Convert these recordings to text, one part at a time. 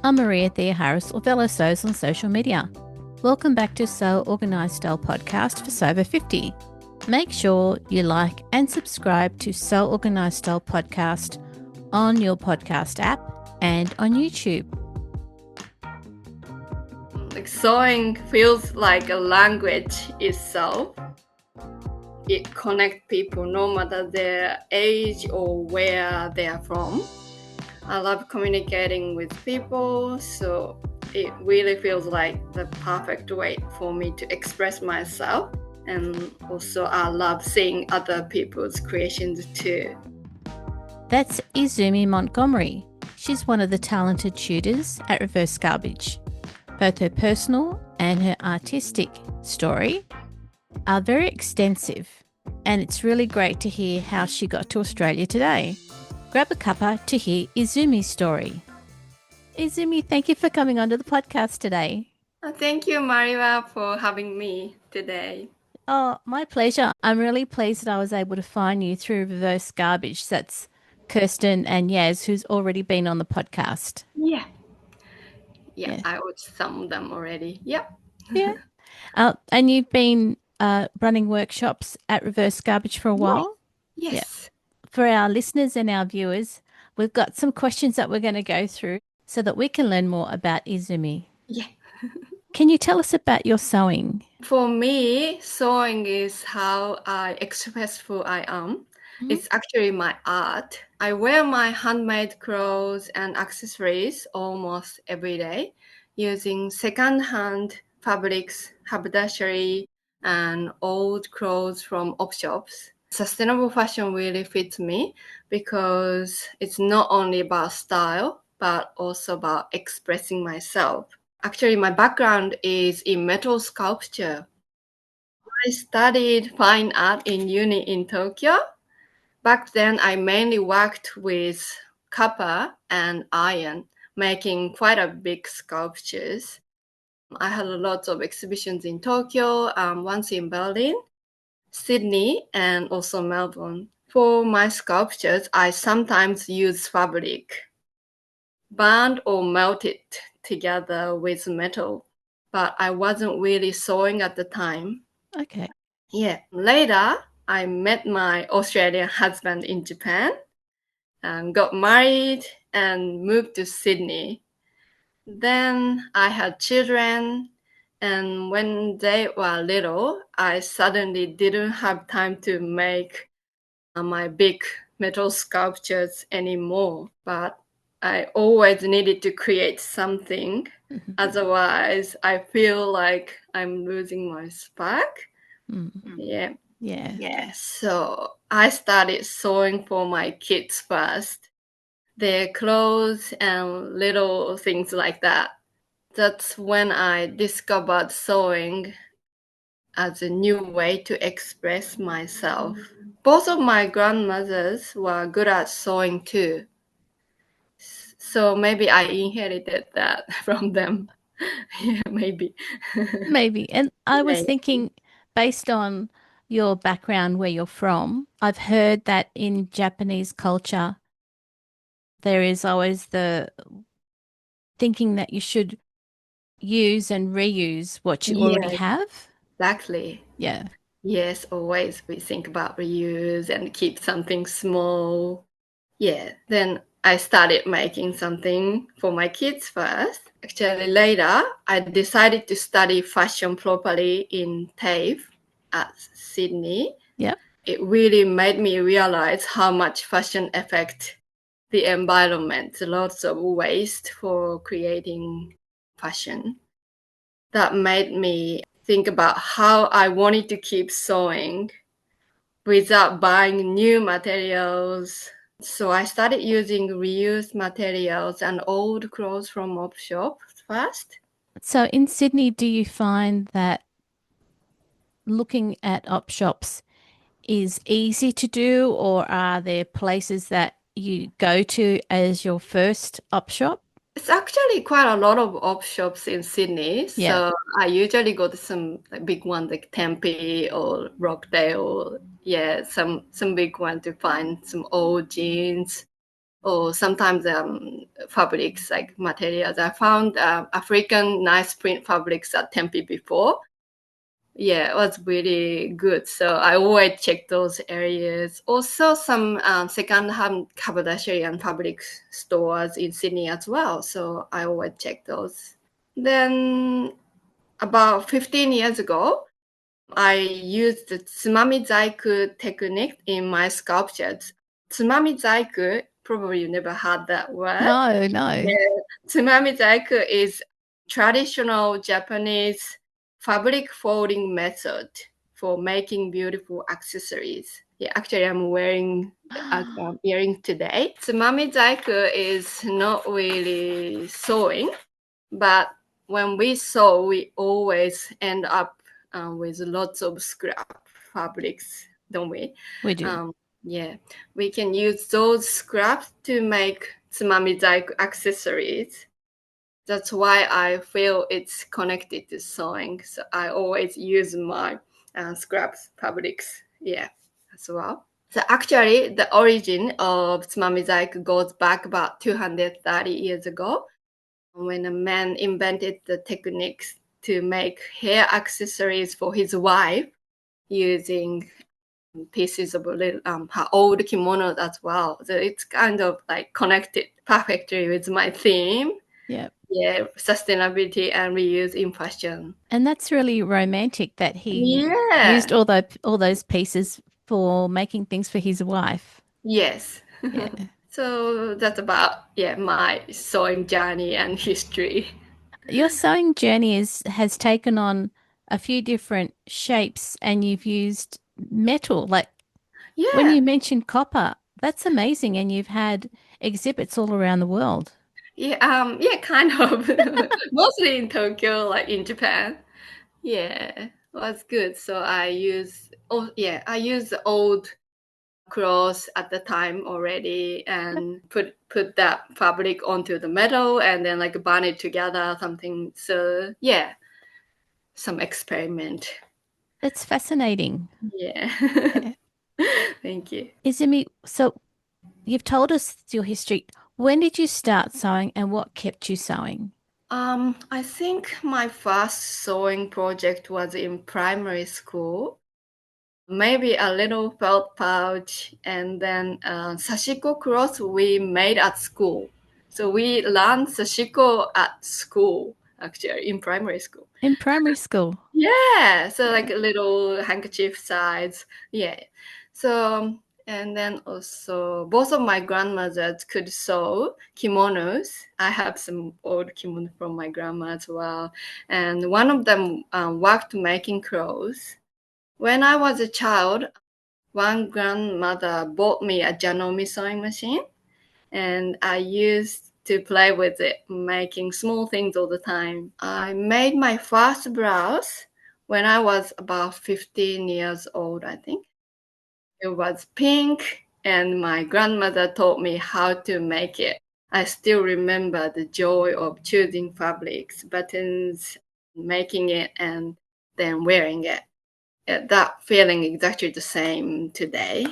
I'm Maria Thea Harris, or Velo Sews on social media. Welcome back to Sew Organised Style podcast for Sew Over 50. Make sure you like and subscribe to Sew Organised Style podcast on your podcast app and on YouTube. Sewing feels like a language itself. It connects people no matter their age or where they are from. I love communicating with people, so it really feels like the perfect way for me to express myself. And also I love seeing other people's creations too. That's Izumi Montgomery. She's one of the talented tutors at Reverse Garbage. Both her personal and her artistic story are very extensive, and it's really great to hear how she got to Australia today. Grab a cuppa to hear Izumi's story. Izumi, thank you for coming onto the podcast today. Thank you, Maria, for having me today. Oh, my pleasure. I'm really pleased that I was able to find you through Reverse Garbage. That's Kirsten and Yaz, who's already been on the podcast. Yeah, I watched some of them already. Yep. Yeah. And you've been running workshops at Reverse Garbage for a while? Yes. Yeah. For our listeners and our viewers, we've got some questions that we're going to go through so that we can learn more about Izumi. Yeah. Can you tell us about your sewing? For me, sewing is how I express who I am. Mm-hmm. It's actually my art. I wear my handmade clothes and accessories almost every day using second-hand fabrics, haberdashery, and old clothes from op shops. Sustainable fashion really fits me because it's not only about style, but also about expressing myself. Actually, my background is in metal sculpture. I studied fine art in uni in Tokyo. Back then, I mainly worked with copper and iron, making quite a big sculptures. I had lots of exhibitions in Tokyo, once in Berlin, Sydney, and also Melbourne. For my sculptures, I sometimes use fabric, burned or melted together with metal, but I wasn't really sewing at the time. Okay. Yeah. Later, I met my Australian husband in Japan and got married and moved to Sydney. Then I had children, and when they were little, I suddenly didn't have time to make my big metal sculptures anymore. But I always needed to create something. Mm-hmm. Otherwise, I feel like I'm losing my spark. Mm-hmm. Yeah. So I started sewing for my kids first. Their clothes and little things like that. That's when I discovered sewing as a new way to express myself. Both of my grandmothers were good at sewing too. So maybe I inherited that from them. Yeah, maybe. Maybe. And I was thinking, based on your background, where you're from, I've heard that in Japanese culture, there is always the thinking that you should use and reuse what you already have. Exactly. Yeah. Yes, always we think about reuse and keep something small. Yeah, then I started making something for my kids first. Actually, later, I decided to study fashion properly in TAFE at Sydney. Yeah. It really made me realize how much fashion affects the environment. Lots of waste for creating fashion. That made me think about how I wanted to keep sewing without buying new materials. So I started using reused materials and old clothes from op shops first. So in Sydney, do you find that looking at op shops is easy to do, or are there places that you go to as your first op shop? It's actually quite a lot of op shops in Sydney. So I usually go to some big ones like Tempe or Rockdale. Yeah, some big one to find some old jeans. or sometimes fabrics like materials. I found African nice print fabrics at Tempe before. Yeah, it was really good. So I always check those areas. Also, some second-hand haberdashery and fabric stores in Sydney as well. So I always check those. Then about 15 years ago, I used the Tsumami Zaiku technique in my sculptures. Tsumami Zaiku, probably you never heard that word. No, no. Yeah. Tsumami Zaiku is traditional Japanese fabric folding method for making beautiful accessories. Yeah, actually, I'm wearing an earring today. Tsumami Zaiku is not really sewing, but when we sew, we always end up with lots of scrap fabrics, don't we? We do. Yeah, we can use those scraps to make tsumami zaiku accessories. That's why I feel it's connected to sewing. So I always use my scraps fabrics, yeah, as well. So actually, the origin of tsumami zaiku goes back about 230 years ago when a man invented the techniques to make hair accessories for his wife using pieces of her old kimonos as well. So it's kind of like connected perfectly with my theme. Yeah. Yeah, sustainability and reuse in fashion. And that's really romantic that he Yeah. used all those pieces for making things for his wife. Yes. Yeah. So that's about my sewing journey and history. Your sewing journey has taken on a few different shapes and you've used metal. Like when Yeah. you mentioned copper, that's amazing. And you've had exhibits all around the world. Yeah, kind of. Mostly in Tokyo, like in Japan. Yeah, was good. So I used the old clothes at the time already and put that fabric onto the metal and then like bond it together something. So yeah, some experiment. That's fascinating. Yeah. Yeah. Thank you. Izumi, so you've told us your history. When did you start sewing and what kept you sewing? I think my first sewing project was in primary school. Maybe a little felt pouch, and then sashiko cloth we made at school. So we learned sashiko at school, actually, in primary school. In primary school. Yeah, so like Yeah. little handkerchief size. Yeah. So, and then also both of my grandmothers could sew kimonos. I have some old kimono from my grandma as well. And one of them worked making clothes. When I was a child, one grandmother bought me a Janomi sewing machine, and I used to play with it, making small things all the time. I made my first blouse when I was about 15 years old, I think. It was pink, and my grandmother taught me how to make it. I still remember the joy of choosing fabrics, buttons, making it, and then wearing it. That feeling exactly the same today.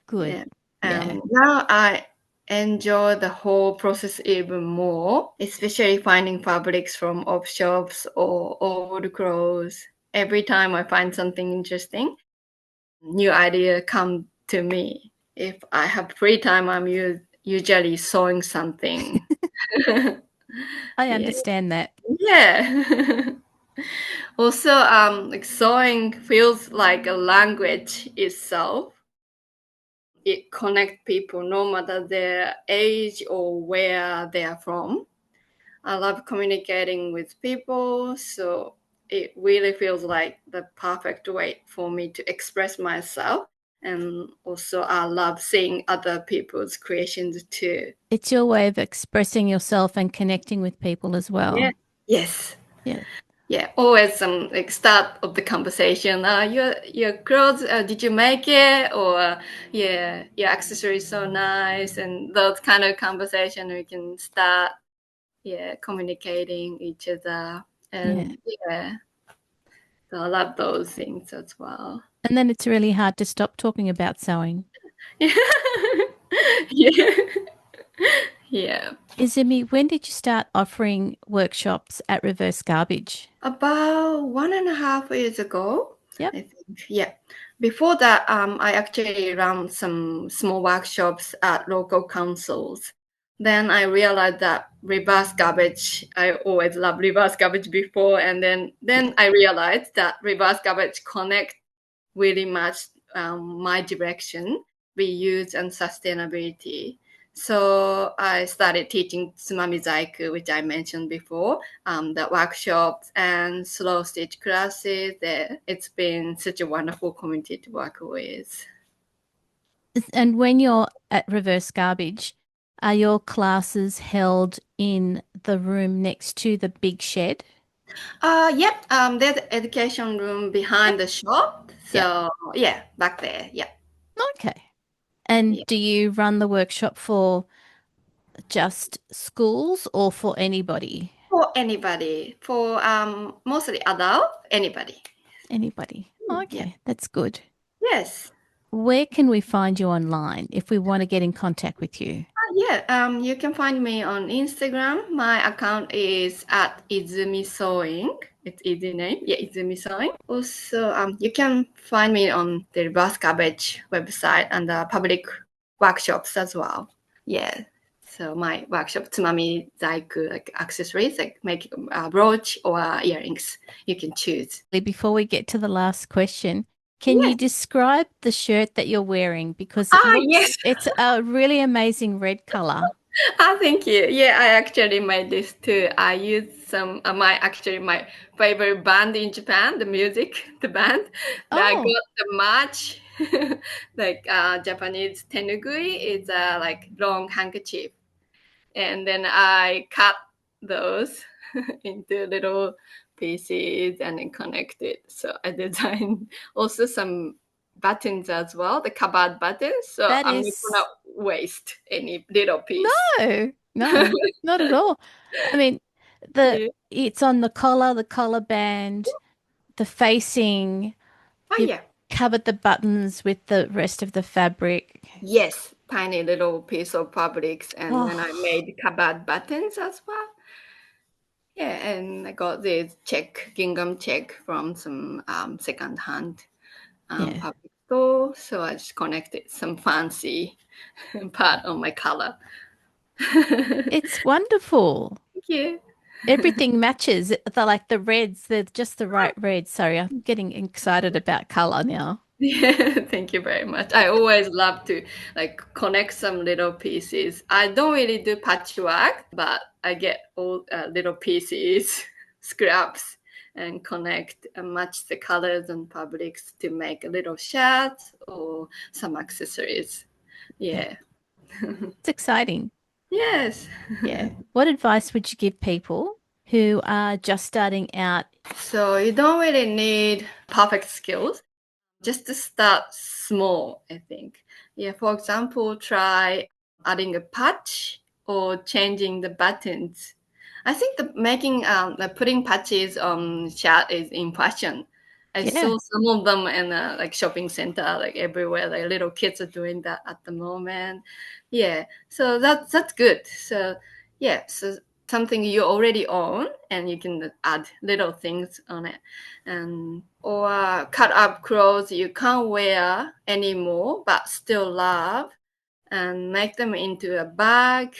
Good. Yeah. Yeah. Now I enjoy the whole process even more, especially finding fabrics from op shops or old clothes. Every time I find something interesting, new idea come to me. If I have free time, I'm usually sewing something. I Yeah. understand that. Yeah. Also, like sewing feels like a language itself. It connects people no matter their age or where they are from. I love communicating with people, so it really feels like the perfect way for me to express myself. And also, I love seeing other people's creations too. It's your way of expressing yourself and connecting with people as Yeah. well. Yes. Yeah. Yeah, always some like start of the conversation. Your clothes, did you make it? Or yeah, your accessories so nice, and those kind of conversation we can start. Yeah, communicating each other, Yeah. and yeah, so I love those things as well. And then it's really hard to stop talking about sewing. Yeah, Yeah. Izumi, when did you start offering workshops at Reverse Garbage? About 1.5 years ago, Yep. I think. Yeah. Before that, I actually ran some small workshops at local councils. Then I realized that reverse garbage, I always loved reverse garbage before, and then Yeah. I realized that reverse garbage connect really much my direction, reuse and sustainability. So I started teaching Tsumami Zaiku, which I mentioned before, the workshops and slow stitch classes. It's been such a wonderful community to work with. And when you're at Reverse Garbage, are your classes held in the room next to the big shed? Yep. There's an education room Yep. behind the shop. Yep. So yeah, back there. Yeah. Okay. And Yeah. do you run the workshop for just schools or for anybody? For anybody, for mostly adult, anybody. Anybody. Yeah. Okay, that's good. Yes. Where can we find you online if we want to get in contact with you? Yeah, you can find me on Instagram. My account is at Izumi Sewing. It's easy name. Yeah, Izumi Sewing. Also, you can find me on the Reverse Cabbage website and the public workshops as well. Yeah. So my workshop, Tsumami Zaiku, like accessories, like make a brooch or earrings. You can choose. Before we get to the last question, can you Yes. describe the shirt that you're wearing? Because Yes. it's a really amazing red color. Thank you. Yeah, I actually made this too. I used some my favorite band in Japan, the music, the band. I got Oh, the match, like Japanese tenugui is like long handkerchief, and then I cut those into little pieces and then connected. So I designed also some buttons as well, the covered buttons. So that I'm not gonna is waste any little piece. no, no, not at all. I mean, the Yeah. it's on the collar, the collar band, the facing. You've Yeah. covered the buttons with the rest of the fabric. Yes, tiny little piece of fabrics, and then I Oh, made covered buttons as well. Yeah, and I got this gingham check from some second-hand yeah. public store. So I just connected some fancy part on my color. Thank It's wonderful. you. Everything matches. The reds, they're just the right reds. Sorry, I'm getting excited about color now. Yeah, thank you very much. I always love to like connect some little pieces. I don't really do patchwork, but I get all little pieces, scraps, and connect and match the colors and fabrics to make a little shirts or some accessories. Yeah, Yeah. it's exciting. Yes. Yeah. What advice would you give people who are just starting out? So you don't really need perfect skills. Just to start small, I think. Yeah, for example, try adding a patch or changing the buttons. I think putting patches on shirt is in fashion. I Yeah. saw some of them in like shopping center, like everywhere. Like little kids are doing that at the moment. Yeah, so that's good. So yeah, so something you already own, and you can add little things on it, and or cut up clothes you can't wear anymore but still love, and make them into a bag,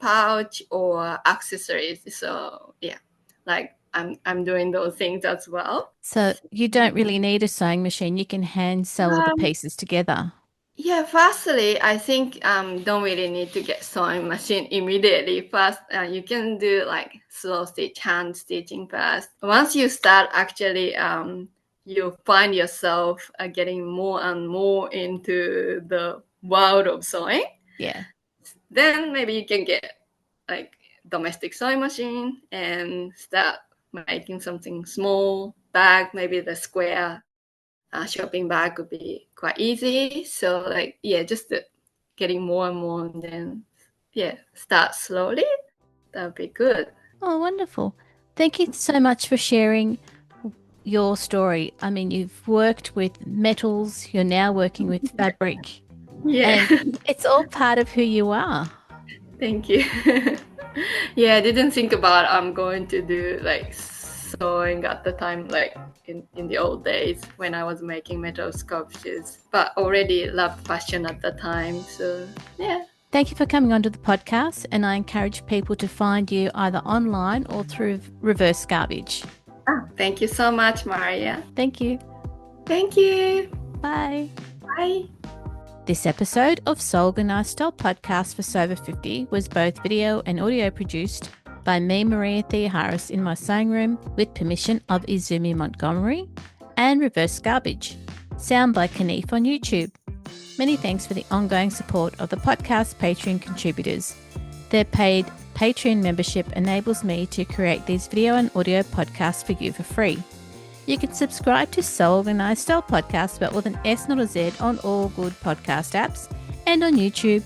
pouch, or accessories. So yeah, like I'm doing those things as well. So you don't really need a sewing machine. You can hand sew all the Um, pieces together. yeah, firstly, I think don't really need to get sewing machine immediately. First, you can do like slow stitch, hand stitching first. Once you start, actually, you find yourself getting more and more into the world of sewing. Yeah. Then maybe you can get like domestic sewing machine and start making something small bag, maybe the square shopping bag would be quite easy. So like yeah, just getting more and more, and then yeah, start slowly. That would be good. Oh, wonderful. Thank you so much for sharing your story. I mean, you've worked with metals, you're now working with fabric, Yeah. and it's all part of who you are. Thank you. Yeah, I didn't think about I'm going to do like sewing at the time, like in the old days when I was making metal sculptures, but already loved fashion at the time. So yeah. Thank you for coming onto the podcast, and I encourage people to find you either online or through Reverse Garbage. Thank you so much, Maria. Thank you. Thank you. Bye. Bye. This episode of Soul Organised Style Podcast for Sober 50 was both video and audio produced by me, Maria Thea Harris, in my sewing room with permission of Izumi Montgomery and Reverse Garbage. Sound by Kaneef on YouTube. Many thanks for the ongoing support of the podcast Patreon contributors. Their paid Patreon membership enables me to create these video and audio podcasts for you for free. You can subscribe to Soul Organised Style Podcast, spelled with an S, not a Z, on all good podcast apps and on YouTube.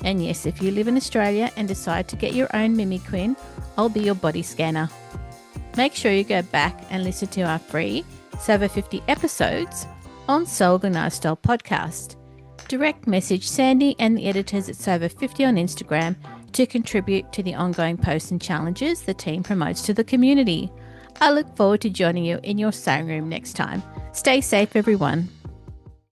And yes, if you live in Australia and decide to get your own Mimi Queen, I'll be your body scanner. Make sure you go back and listen to our free Sober 50 episodes on Soul Organised Style Podcast. Direct message Sandy and the editors at Sober 50 on Instagram to contribute to the ongoing posts and challenges the team promotes to the community. I look forward to joining you in your sewing room next time. Stay safe, everyone.